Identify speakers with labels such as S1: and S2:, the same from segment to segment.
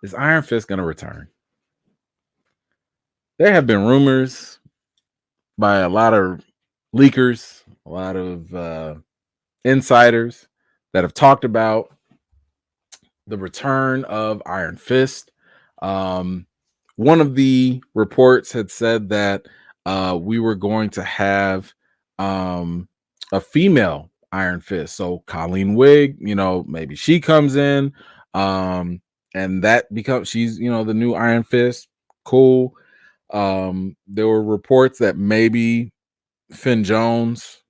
S1: Is Iron Fist going to return? There have been rumors by a lot of leakers, a lot of insiders that have talked about the return of Iron Fist. One of the reports had said that we were going to have a female Iron Fist. So Colleen Wigg, maybe she comes in, and that becomes she's the new Iron Fist. Cool. There were reports that maybe Finn Jones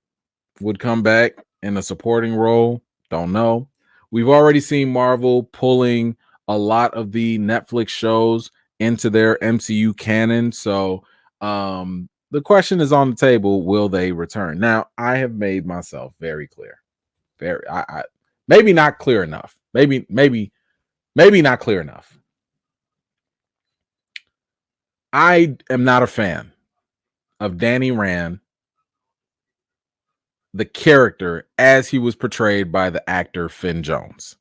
S1: would come back in a supporting role. Don't know. We've already seen Marvel pulling a lot of the Netflix shows into their MCU canon. So the question is on the table: will they return? Now, I have made myself very clear. I maybe not clear enough. Maybe not clear enough. I am not a fan of Danny Rand, the character as he was portrayed by the actor Finn Jones.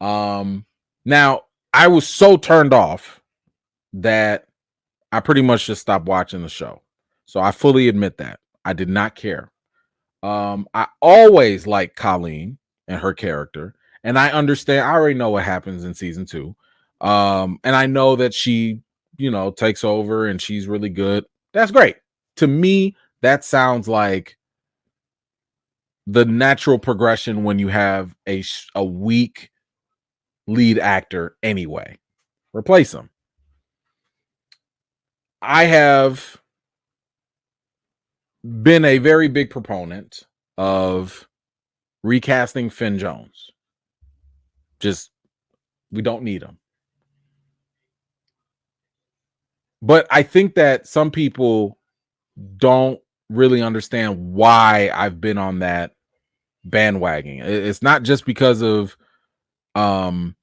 S1: Now I was so turned off that I pretty much just stopped watching the show. So I fully admit that I did not care. I always liked Colleen and her character, and I understand. I already know what happens in season 2, and I know that she, takes over and she's really good. That's great. To me, that sounds like the natural progression when you have a weak lead actor anyway. Replace him. I have been a very big proponent of recasting Finn Jones. We don't need him. But I think that some people don't really understand why I've been on that bandwagon. It's not just because of how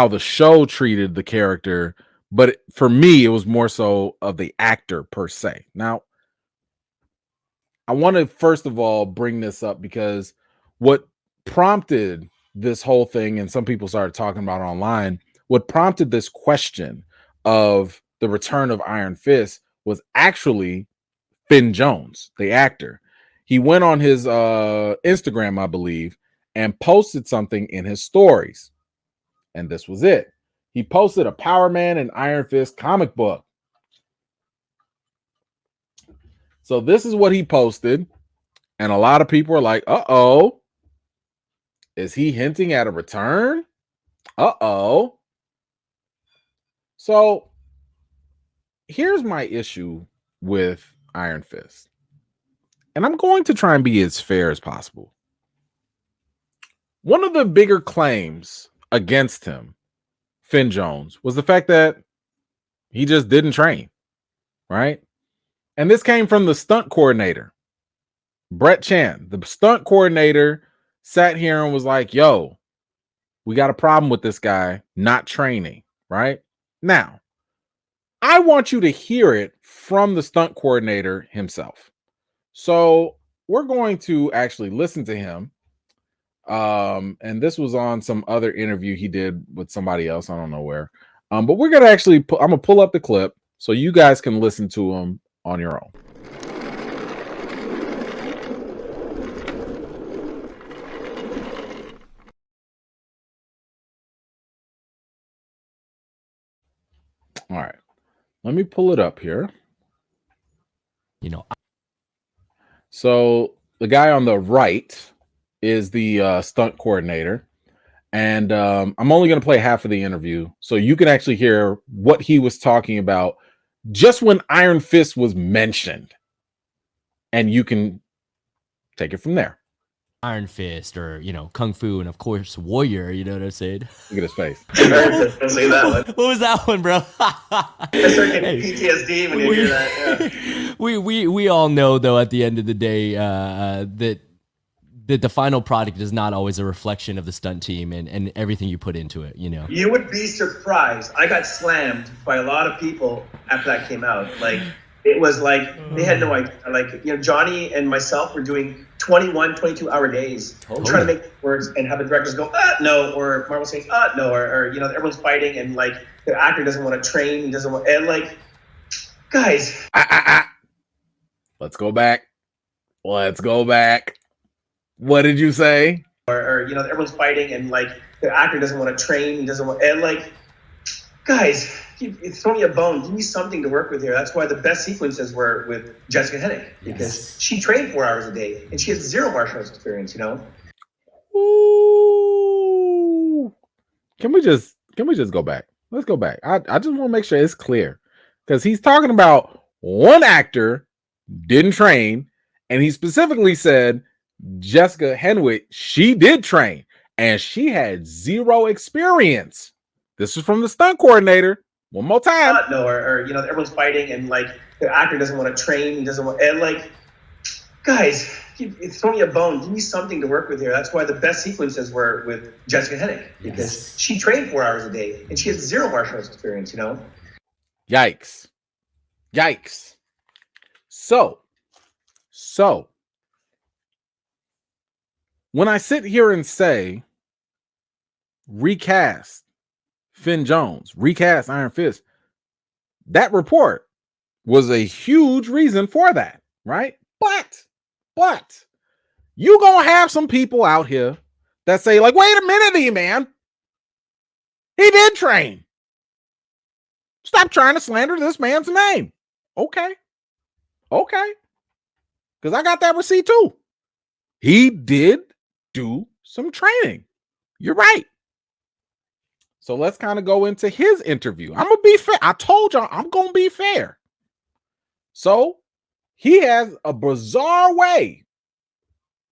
S1: the show treated the character, but for me, it was more so of the actor per se. Now, I want to first of all bring this up because what prompted this whole thing, and some people started talking about it online, what prompted this question of the return of Iron Fist was actually Finn Jones, the actor. He went on his Instagram, I believe, and posted something in his stories. And this was it. He posted a Power Man and Iron Fist comic book. So this is what he posted. And a lot of people are like, uh-oh. Is he hinting at a return? Uh-oh. So here's my issue with Iron Fist. And I'm going to try and be as fair as possible. One of the bigger claims against him, Finn Jones, was the fact that he just didn't train, right? And this came from the stunt coordinator, Brett Chan. The stunt coordinator sat here and was like, yo, we got a problem with this guy not training, right? Now, I want you to hear it from the stunt coordinator himself. So we're going to actually listen to him. And this was on some other interview he did with somebody else. I don't know where. But we're going to actually, I'm going to pull up the clip so you guys can listen to him on your own. All right. Let me pull it up here. So the guy on the right is the stunt coordinator. And I'm only going to play half of the interview so you can actually hear what he was talking about just when Iron Fist was mentioned. And you can take it from there.
S2: Iron Fist or, Kung Fu and, of course, Warrior, you know what I'm saying?
S1: Look at his face.
S3: Don't say that one.
S2: What was that one, bro?
S3: I start getting PTSD when you hear that. Yeah.
S2: We all know, though, at the end of the day, that the final product is not always a reflection of the stunt team and everything you put into it,
S3: You would be surprised. I got slammed by a lot of people after that came out. Like, it was like, they had no idea. Like, Johnny and myself were doing 21, 22-hour days trying to make it work and have the directors go, no, or Marvel saying, no, or everyone's fighting and like the actor doesn't want to train, doesn't want, and like, guys.
S1: Let's go back. Let's go back. What did you say?
S3: Or everyone's fighting and like the actor doesn't want to train, doesn't want, and like, guys, throw me a bone, give me something to work with here. That's why the best sequences were with Jessica Hennig, because she trained 4 hours a day and she has zero martial arts experience,
S1: Ooh. Can we just go back? Let's go back. I just want to make sure it's clear, because he's talking about one actor didn't train, and he specifically said Jessica Henwick, she did train and she had zero experience. This is from the stunt coordinator. One more time.
S3: No, or everyone's fighting and like the actor doesn't want to train, doesn't want, and like, guys, throw me a bone, give me something to work with here. That's why the best sequences were with Jessica Hennig, because she trained 4 hours a day and she has zero martial arts experience,
S1: Yikes. So when I sit here and say recast Finn Jones, recast Iron Fist, that report was a huge reason for that, right? But you gonna have some people out here that say, like, wait a minute, E-Man, he did train. Stop trying to slander this man's name. Okay. Because I got that receipt too. He did do some training. You're right. So let's kind of go into his interview. I'm going to be fair. I told y'all I'm going to be fair. So he has a bizarre way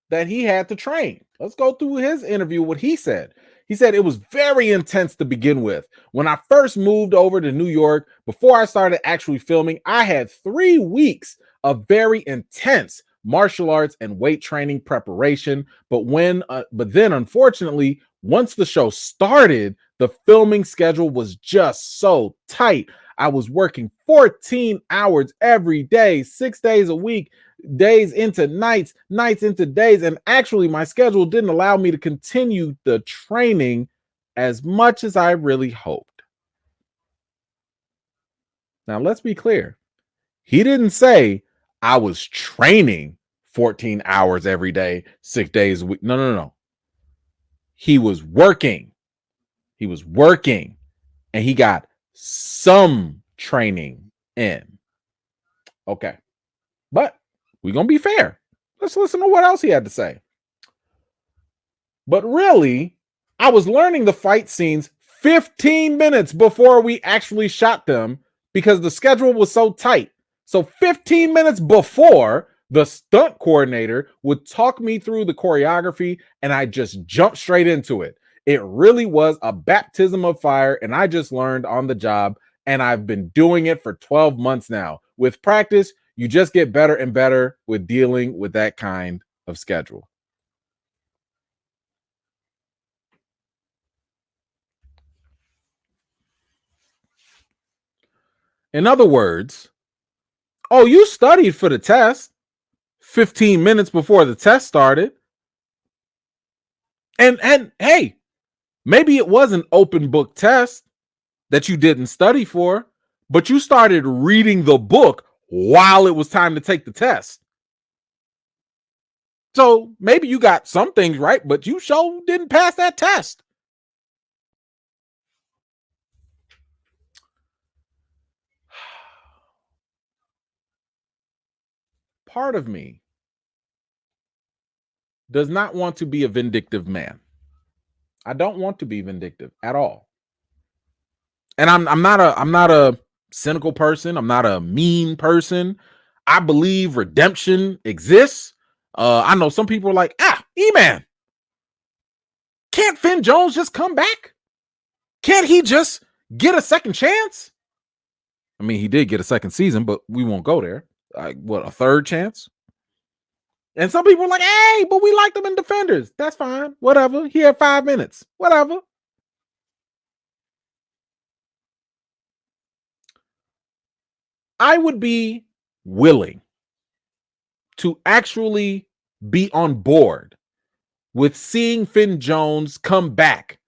S1: that he had to train. Let's go through his interview, what he said. He said it was very intense to begin with. When I first moved over to New York, before I started actually filming, I had 3 weeks of very intense martial arts and weight training preparation. But then unfortunately, once the show started, the filming schedule was just so tight. I was working 14 hours every day, 6 days a week, days into nights, nights into days. And actually, my schedule didn't allow me to continue the training as much as I really hoped. Now, let's be clear. He didn't say I was training 14 hours every day, 6 days a week. No. He was working. And he got some training in. Okay. But we're going to be fair. Let's listen to what else he had to say. But really, I was learning the fight scenes 15 minutes before we actually shot them because the schedule was so tight. So 15 minutes before, the stunt coordinator would talk me through the choreography and I just jumped straight into it. It really was a baptism of fire, and I just learned on the job, and I've been doing it for 12 months now. With practice, you just get better and better with dealing with that kind of schedule. In other words, oh, you studied for the test 15 minutes before the test started. And hey, maybe it was an open book test that you didn't study for, but you started reading the book while it was time to take the test. So maybe you got some things right, but you sure didn't pass that test. Part of me does not want to be a vindictive man. I don't want to be vindictive at all. And I'm not a cynical person. I'm not a mean person. I believe redemption exists. I know some people are like, E-Man, can't Finn Jones just come back? Can't he just get a second chance? I mean, he did get a second season, but we won't go there. A third chance? And some people are like, hey, but we liked him in Defenders. That's fine. Whatever. He had 5 minutes. Whatever. I would be willing to actually be on board with seeing Finn Jones come back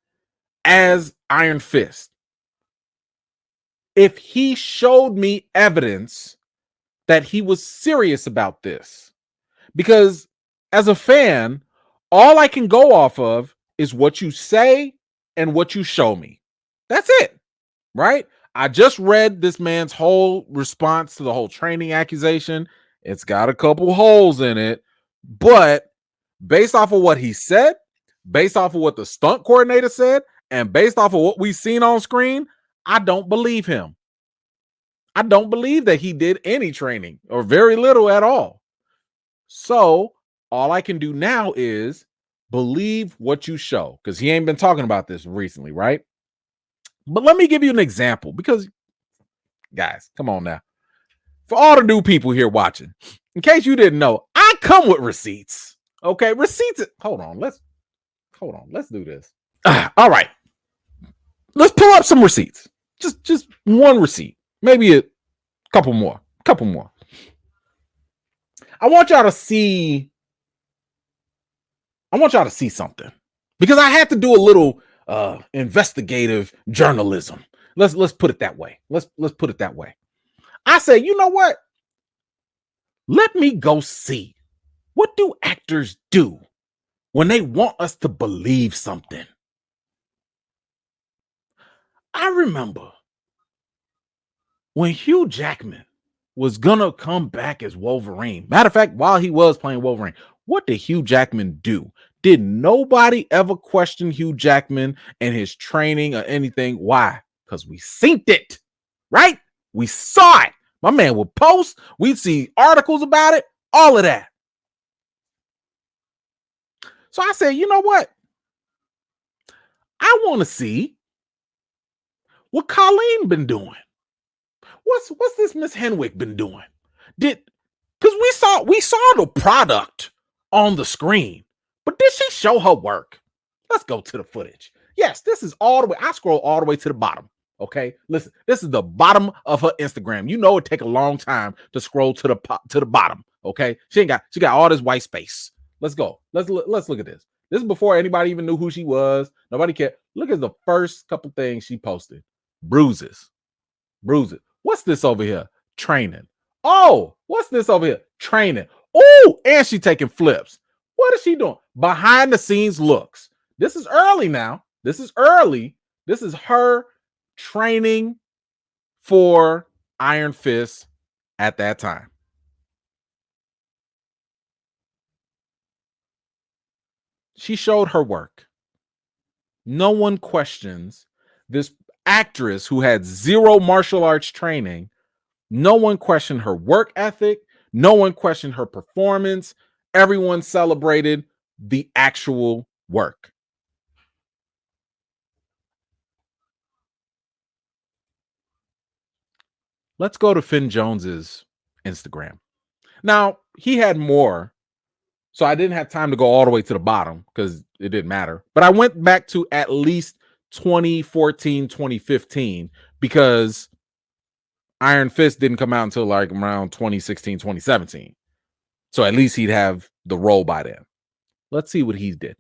S1: as Iron Fist if he showed me evidence that he was serious about this. Because as a fan, all I can go off of is what you say and what you show me. That's it, right? I just read this man's whole response to the whole training accusation. It's got a couple holes in it, but based off of what he said, based off of what the stunt coordinator said, and based off of what we've seen on screen, I don't believe him. I don't believe that he did any training or very little at all. So all I can do now is believe what you show, because he ain't been talking about this recently, right? But let me give you an example, because guys, come on now. For all the new people here watching, in case you didn't know, I come with receipts. Okay, receipts. Hold on, let's do this. All right, let's pull up some receipts. Just one receipt, maybe a couple more. I want y'all to see something, because I had to do a little investigative journalism. Let's put it that way. Let's put it that way. I say, you know what? Let me go see, what do actors do when they want us to believe something? I remember when Hugh Jackman was gonna come back as Wolverine. Matter of fact, while he was playing Wolverine, what did Hugh Jackman do? Did nobody ever question Hugh Jackman and his training or anything? Why? Because we synced it, right? We saw it. My man would post, we'd see articles about it, all of that. So I said, you know what? I want to see what Colleen been doing. What's this Miss Henwick been doing? Because we saw the product on the screen, but did she show her work? Let's go to the footage. Yes, this is all the way. I scroll all the way to the bottom. Okay, listen, this is the bottom of her Instagram. You know, it take a long time to scroll to the bottom. Okay, she got all this white space. Let's go. Let's look at this. This is before anybody even knew who she was. Nobody cared. Look at the first couple things she posted. Bruises. What's this over here? Training. Oh, what's this over here? Training. Oh, and she taking flips. What is she doing? Behind the scenes looks. This is early now. This is early. This is her training for Iron Fist at that time. She showed her work. No one questions this actress who had zero martial arts training. No one questioned her work ethic. No one questioned her performance. Everyone celebrated the actual work. Let's go to Finn Jones's Instagram. Now, he had more, so I didn't have time to go all the way to the bottom because it didn't matter. But I went back to at least 2014, 2015, because Iron Fist didn't come out until like around 2016, 2017. So at least he'd have the role by then. Let's see what he did.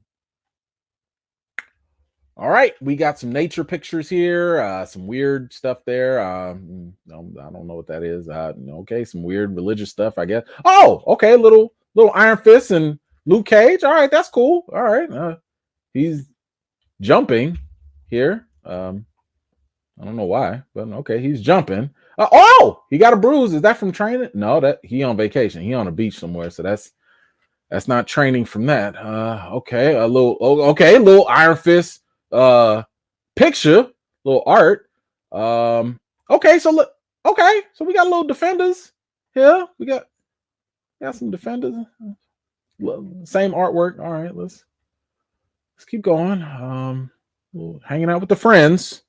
S1: All right, we got some nature pictures here, some weird stuff there. I don't know what that is. Okay, some weird religious stuff, I guess. Oh, okay, little Iron Fist and Luke Cage. All right, that's cool. All right, he's jumping here. I don't know why, but okay, he's jumping. Oh, he got a bruise. Is that from training? No, that he on vacation. He on a beach somewhere, so that's not training from that. Okay, a little Iron Fist picture, little art. Okay, so we got little defenders here. We got some defenders. Same artwork. All right, let's keep going. Hanging out with the friends.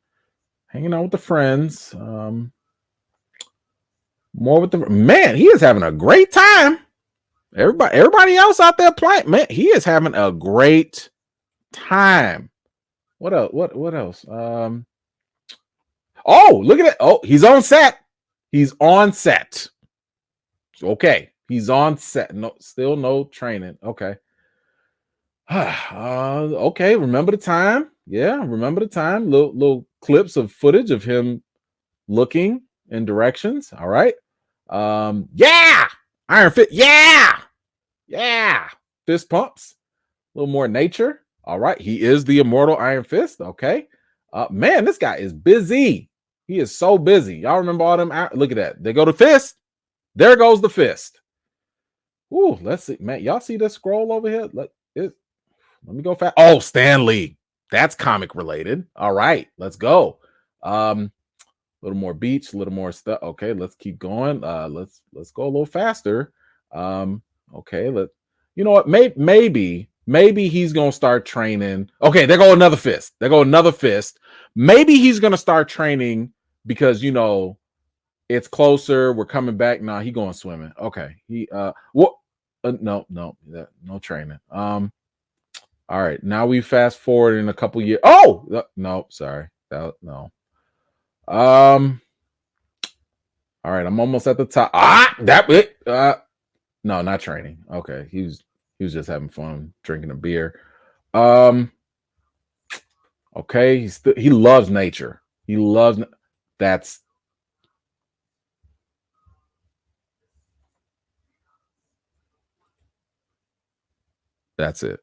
S1: More with the man. He is having a great time. Everybody else out there playing, man, he is having a great time. What else? What else? Oh, look at it. Oh, he's on set. Okay. He's on set. No, still no training. Okay. Okay. Remember the time? Yeah, remember the time. Little clips of footage of him looking in directions. All right. Yeah. Iron Fist. Yeah. Yeah. Fist pumps. A little more nature. All right. He is the immortal Iron Fist. Okay. Man, this guy is busy. He is so busy. Y'all remember all them? Look at that. They go to fist. There goes the fist. Ooh, let's see, man. Y'all see this scroll over here? Let me go fast. Oh, Stan Lee. That's comic related. All right, let's go. A little more beach, a little more stuff. Okay, let's keep going. Let's go a little faster. Okay, you know what? Maybe he's gonna start training. Okay, there go another fist. There go another fist. Maybe he's gonna start training because it's closer. We're coming back. Nah, he going swimming. Okay. What? No training. All right. Now we fast forward in a couple years. Oh, no, sorry. No. All right. I'm almost at the top. That it. No, not training. Okay. He was just having fun drinking a beer. Okay. He loves nature. He loves that's. That's it.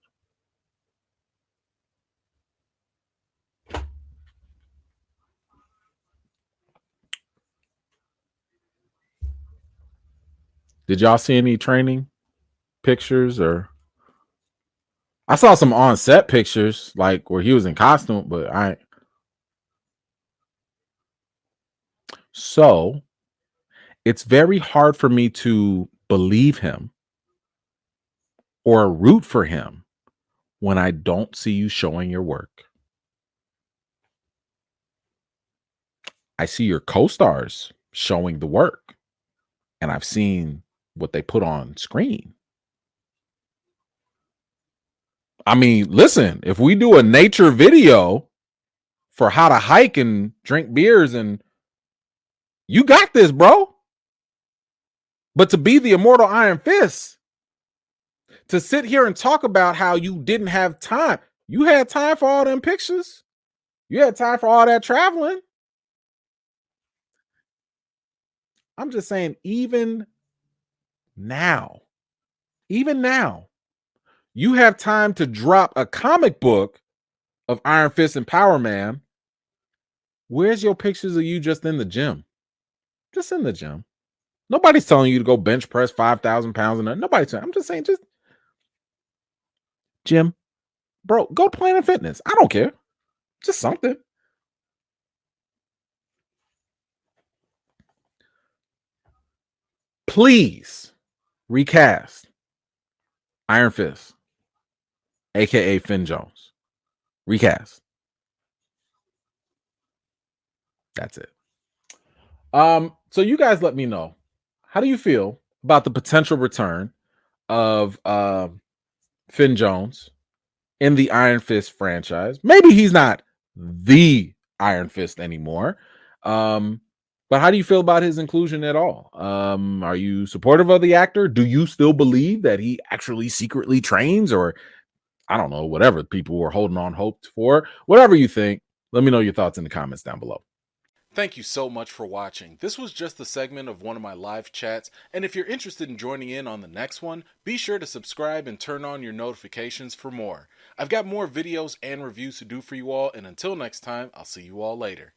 S1: Did y'all see any training pictures or? I saw some on-set pictures, like where he was in costume, but So it's very hard for me to believe him or root for him when I don't see you showing your work. I see your co-stars showing the work, and I've seen what they put on screen. I mean, listen, if we do a nature video for how to hike and drink beers, and you got this, bro. But to be the immortal Iron Fist, to sit here and talk about how you didn't have time, you had time for all them pictures. You had time for all that traveling. I'm just saying, even now, you have time to drop a comic book of Iron Fist and Power Man. Where's your pictures of you just in the gym? Just in the gym. Nobody's telling you to go bench press 5,000 pounds and nobody's saying. I'm just saying, just gym, bro. Go to Planet Fitness. I don't care. Just something. Please recast Iron Fist, aka Finn Jones. Recast. That's it. So you guys let me know. How do you feel about the potential return of Finn Jones in the Iron Fist franchise? Maybe he's not the Iron Fist anymore. But how do you feel about his inclusion at all? Are you supportive of the actor? Do you still believe that he actually secretly trains, or I don't know, whatever people were holding on hope for? Whatever you think, let me know your thoughts in the comments down below. Thank you so much for watching. This was just a segment of one of my live chats, and if you're interested in joining in on the next one, be sure to subscribe and turn on your notifications for more. I've got more videos and reviews to do for you all, and until next time, I'll see you all later.